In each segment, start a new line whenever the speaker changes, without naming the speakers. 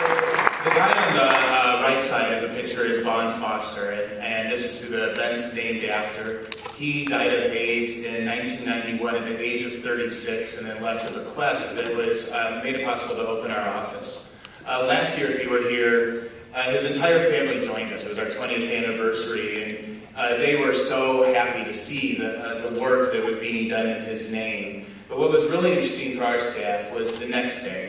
The guy on the right side of the picture is Bon Foster, and this is who the event's named after. He died of AIDS in 1991 at the age of 36, and then left a bequest that was made it possible to open our office. Last year, if you were here, his entire family joined us. It was our 20th anniversary, and they were so happy to see the work that was being done in his name. But what was really interesting for our staff was the next day.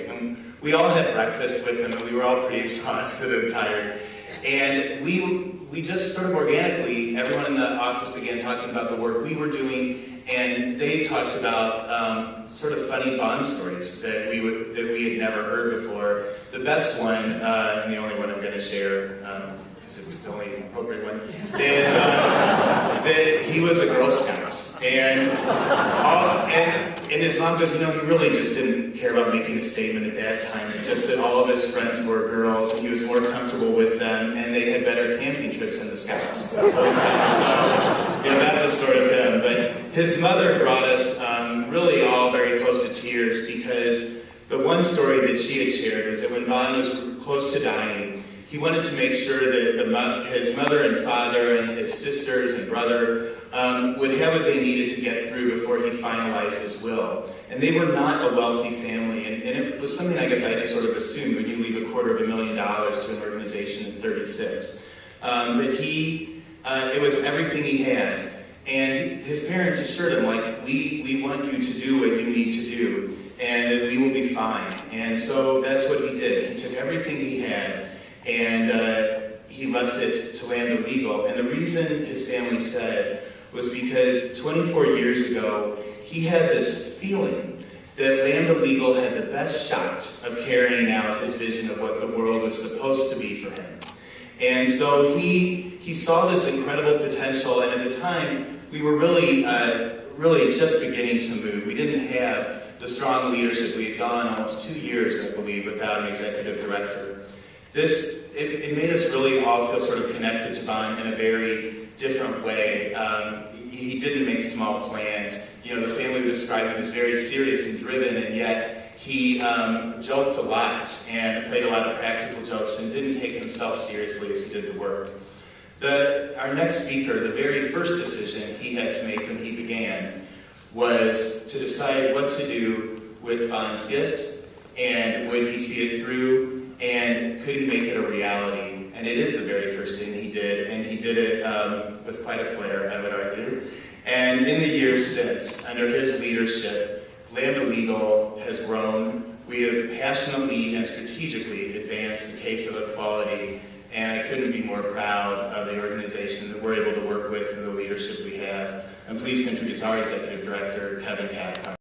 We all had breakfast with him, and we were all pretty exhausted and tired. And we just sort of organically, everyone in the office began talking about the work we were doing, and they talked about sort of funny Bond stories that we had never heard before. The best one, and the only one I'm going to share, because it's the only appropriate one, is that he was a Girl Scout. And his mom goes, you know, he really just didn't care about making a statement at that time. It's just that all of his friends were girls, and he was more comfortable with them, and they had better camping trips in the Scouts. So, yeah, that was sort of him. But his mother brought us really all very close to tears, because the one story that she had shared is that when Bon was close to dying, he wanted to make sure that his mother and father and his sisters and brother would have what they needed to get through before he finalized his will. And they were not a wealthy family, and it was something I guess I just sort of assumed when you leave $250,000 to an organization in 36. But it was everything he had. And his parents assured him, like, we want you to do what you need to do, and that we will be fine. And so that's what he did. He took everything he had, and he left it to Lambda Legal. And the reason his family said was because 24 years ago, he had this feeling that Lambda Legal had the best shot of carrying out his vision of what the world was supposed to be for him. And so he saw this incredible potential, and at the time, we were really just beginning to move. We didn't have the strong leadership. We had gone almost 2 years, I believe, without an executive director. It made us really all feel sort of connected to Bon in a very different way. He didn't make small plans. You know, the family would describe him as very serious and driven, and yet he joked a lot and played a lot of practical jokes and didn't take himself seriously as he did the work. Our next speaker, the very first decision he had to make when he began was to decide what to do with Bon's gift, and would he see it through, and could he make it a reality? And it is the very first thing he did, and he did it with quite a flair, I would argue. And in the years since, under his leadership, Lambda Legal has grown. We have passionately and strategically advanced the case of equality, and I couldn't be more proud of the organization that we're able to work with and the leadership we have. I'm pleased to introduce our Executive Director, Kevin Catt.